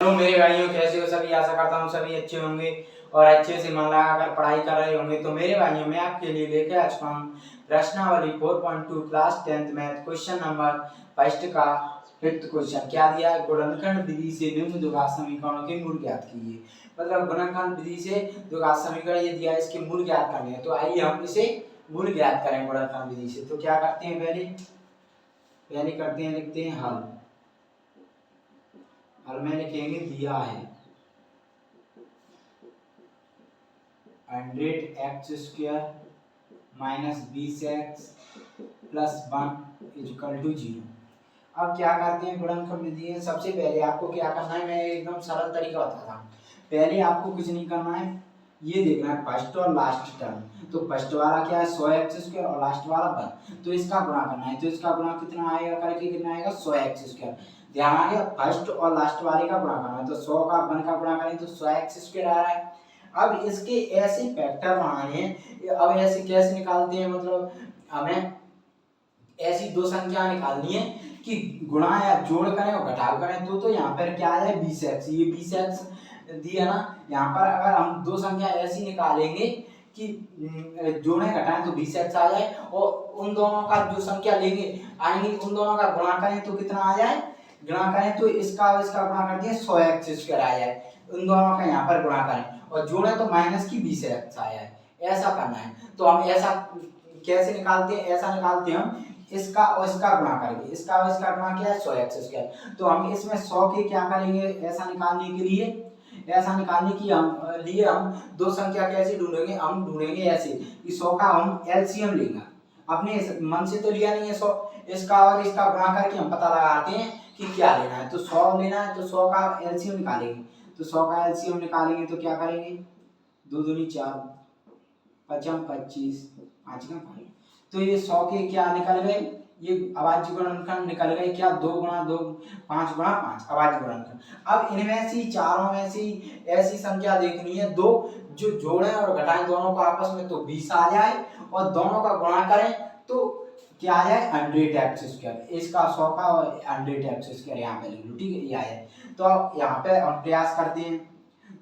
तो मेरे भाइयों कैसे हो सभी, आशा करता हूँ सभी अच्छे होंगे और अच्छे से मन लगाकर पढ़ाई कर रहे होंगे। तो मेरे भाइयों मैं आपके लिए लेकर आ चुका हूँ प्रश्नावली 4.2 class 10th math question number first का 5th क्वेश्चन। क्या दिया है? गुणनखंड विधि से निम्न द्विघात समीकरणों के मूल ज्ञात कीजिए। मतलब गुणनखंड विधि से द्विघात समीकरण ये दिया है, इसके मूल ज्ञात करने हैं। तो आइए हम इसे मूल ज्ञात करें गुणनखंड विधि से। तो क्या करते हैं, पहले करते हैं, लिखते हैं हल। हल में लिखेंगे दिया है 100x² minus 20x plus 1 equal to 0। अब क्या करते हैं गुणनखंड विधि है। सबसे पहले आपको क्या करना है, मैं एकदम सरल तरीका बताता हूँ। पहले आपको कुछ नहीं करना है, ये देखना है फर्स्ट और लास्ट टर्म। तो फर्स्ट वाला क्या है 100x² और लास्ट वाला 1, तो इसका गुणा करना है। तो इसका गुणा कितना आएगा करके, कितना आएगा 100x²। ध्यान आ गया, फर्स्ट और लास्ट वाले का गुणा करना है। तो 100 का 1 का गुणा करें तो 100x² आ रहा है। अब इसके ऐसे फैक्टर बनाने हैं। अब ऐसे कैसे निकालते हैं, मतलब हमें ऐसी दो संख्या निकालनी है कि गुणा या जोड़ करें और घटाव करें। तो यहाँ पर क्या है 20x, ये 20x दिया ना। यहाँ पर अगर हम दो संख्या ऐसी निकालेंगे कि जोड़ें घटाएं तो 20x आ जाए, और उन दोनों का जो संख्या लेंगे आएंगे उन दोनों का गुणा करें तो कितना आ जाए, गुणा करें तो इसका और इसका गुणा कर दिए 100x² आ जाए। उन दोनों का यहाँ पर गुणा करें और जोड़े तो माइनस की 20x आ जाए। ऐसा करना है। तो हम ऐसा कैसे निकालते हैं, ऐसा निकालते हैं हम इसका और इसका गुणा करेंगे। इसका और इसका गुणा क्या है 100x²। तो हम इसमें 100 के क्या करेंगे, ऐसा निकालने के लिए, ऐसा निकालने की हम दो संख्या कैसे ढूंढेंगे, हम ढूंढेंगे ऐसे कि 100 का हम एलसीएम लेंगे। अपने मन से तो लिया नहीं है 100, इसका और इसका गुणा करके हम पता लगाते हैं कि क्या लेना है। तो 100 लेना है, तो 100 का एलसीएम निकालेंगे। तो 100 का एलसीएम निकालेंगे तो क्या करेंगे, 2 दूनी 4, 5 25, 5 का 5। तो ये 100 के क्या निकल गए, ये अभाज्य गुणनखंड निकल गए। क्या 2 गुणा 2 5 गुणा 5 अभाज्य गुणनखंड। अब इनमें से चारों में से ऐसी संख्या देखनी है दो जो जोड़ें और घटाएं दोनों को आपस में, तो 20 आ जाए, और दोनों का गुणा करें तो क्या आ जाए 100x²। इसका 100 का और 100x² यहाँ पे लिख लो, ठीक है, ये आया। तो यहाँ पे हम प्रयास करते हैं।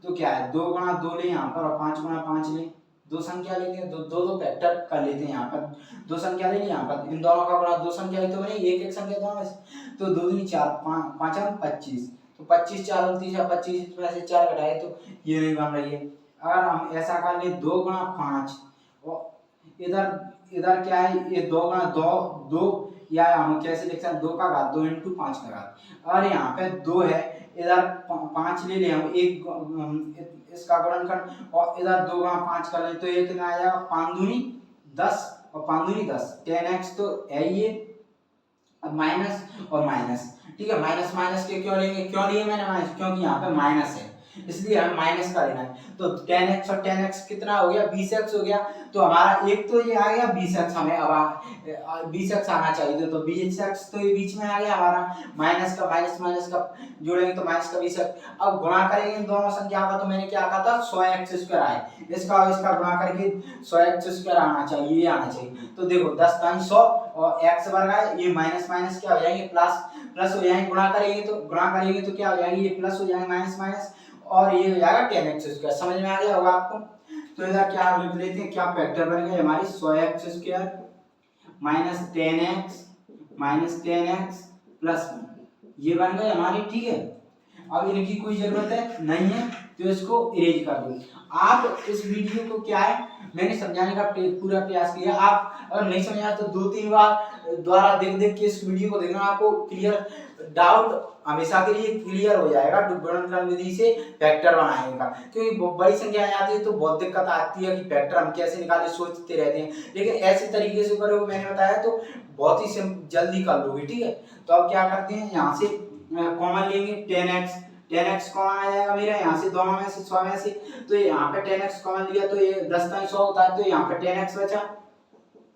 तो क्या है 2 गुणा 2 ले यहाँ पर और 5 गुणा 5 ले, दो संख्या लेते हैं, दो फैक्टर कर लेते हैं। यहाँ पर दो संख्या ले ली, यहाँ पर इन दोनों का गुणा दो संख्या ही तो बनी, एक संख्या दोनों में से। तो 2 दूनी 4, 5 25, तो 25 4 29 25 में से 4 घटाए तो ये नहीं बन रही है। अगर हम ऐसा कर ले 2 गुणा 5, और इधर क्या है, ये 2 गुणा 2, या हम कैसे लिख सकते हैं 2 का घात 2 इंटू 5 का घात। और यहाँ पे 2 है, इधर 5 ले ले हम, एक इसका गुणनखंड, और इधर 2 गुणा 5 कर ले तो ये कितना आ जाएगा 5 दूनी 10 और 5 दूनी 10, 10x तो है ये। अब माइनस और माइनस, ठीक है, माइनस माइनस के क्यों लेंगे, क्यों लिए मैंने माइनस, क्योंकि यहाँ पे माइनस है इसलिए हमें माइनस का लेना है। तो 10x और 10x कितना हो गया 20x हो गया। तो हमारा एक तो ये आ गया 20x, हमें अब 20x आना चाहिए। तो 20x तो ये बीच में आ गया हमारा, माइनस का माइनस का जोड़ेंगे तो माइनस का 20x। अब गुणा करेंगे इन दोनों संख्या का, तो मैंने क्या कहा था 100x² आए, इसका और इसका गुणा करके 100x² आना चाहिए, ये आना चाहिए। तो देखो 10 टाइम 100 और x वर्ग आए, ये माइनस माइनस क्या हो जाएंगे प्लस हो जाएंगे। गुणा करेंगे तो क्या हो जाएंगे, ये प्लस हो जाएंगे माइनस माइनस, और ये हो जाएगा 10x²। समझ में आ गया होगा आपको। तो इधर क्या लिख लेते हैं, क्या फैक्टर बन गए हमारी 100x² माइनस 10x प्लस 1, ये बन गए हमारी, ठीक है। अब इनकी कोई जरूरत है नहीं है, तो इसको इरेज कर दो। आप इस वीडियो को क्या है मैंने समझाने का पूरा प्रयास किया। आप अगर नहीं समझा तो 2-3 बार द्वारा देख के इस वीडियो को देखना, आपको क्लियर डाउट हमेशा के लिए क्लियर हो जाएगा गुणनखंड विधि से फैक्टर बनाने का। क्योंकि बड़ी संख्या आती है तो बहुत दिक्कत आती है कि फैक्टर हम कैसे निकालें, सोचते रहते हैं। लेकिन ऐसे तरीके से करोगे मैंने बताया तो बहुत ही जल्दी कर लोगे, ठीक है। तो अब क्या करते हैं, यहाँ से कॉमन लेंगे 10x कॉमन आ जाएगा मेरा, यहाँ से दोनों में से 100 में से। तो यहाँ पे 10x कॉमन लिया तो ये 10 टाइम 100 होता है, तो यहाँ पे 10x बचा,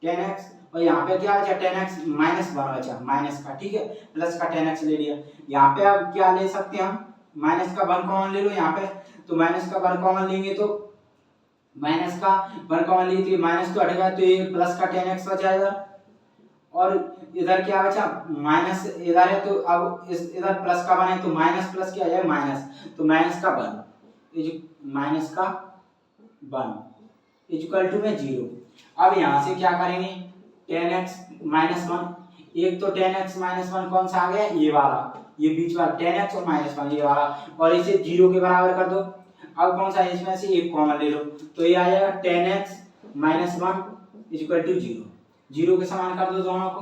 10x, और यहाँ पे क्या बचा 10x माइनस 1 बचा माइनस का, ठीक है, प्लस का 10x ले लिया। यहाँ पे अब क्या ले सकते हैं हम, माइनस का 1 कॉमन ले लो यहाँ पे। तो माइनस का 1 कॉमन लेंगे तो माइनस का 1 कॉमन लिए तो माइनस तो हट गया, तो ये प्लस का 10x बचा इधर, और इधर क्या बचा माइनस, इधर है तो अब इस इधर प्लस का वन है तो माइनस प्लस क्या है माइनस, तो माइनस का वन माइनस का वन इक्वल टू में 0। अब यहाँ से क्या करेंगे 10x माइनस वन, एक तो 10x माइनस वन कौन सा आ गया ये वाला, ये बीच वाला 10x और माइनस वन ये वाला, और इसे 0 के बराबर कर दो। अब कौन सा इसमें से एक कॉमन ले लो तो ये आ जाएगा 10x minus one equal to 0, 0 के समान कर दो दोनों को।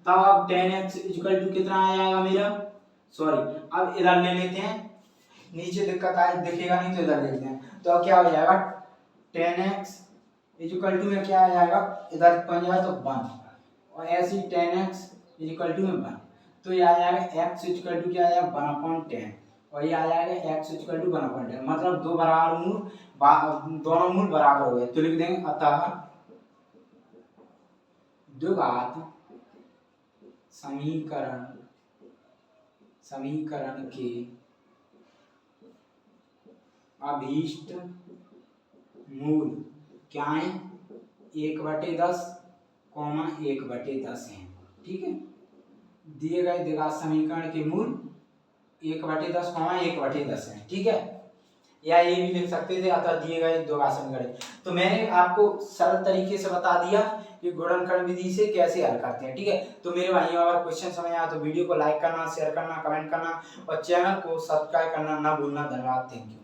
तब अब 10x इक्वल टू कितना आ जाएगा मेरा, सॉरी अब इधर ले लेते हैं, नीचे दिक्कत आए दिखेगा नहीं तो इधर ले लेते हैं। तो अब क्या हो जाएगा 10x इक्वल टू में क्या आ जाएगा, इधर बन जाएगा तो 1 और ऐसे ही 10x इक्वल टू में 1, तो ये आ जाएगा x इक्वल टू क्या आ जाएगा 1/10 और ये आ जाएगा x इक्वल टू 1/10, मतलब दो बराबर मूल दोनों मूल बराबर हो गए। तो लिख देंगे अतः द्विघात समीकरण के अभीष्ट मूल क्या है 1/10 1/10 है। ठीक है, दिए गए द्विघात समीकरण के मूल 1/10 1/10 है। ठीक है, या ये भी लिख सकते थे अतः दिए गए द्विघात समीकरण। तो मैंने आपको सरल तरीके से बता दिया कि गुणनखंड विधि से कैसे हल करते हैं। ठीक है, तो मेरे भाइयों अगर क्वेश्चन समझ आया तो वीडियो को लाइक करना, शेयर करना, कमेंट करना और चैनल को सब्सक्राइब करना ना भूलना। धन्यवाद, थैंक यू।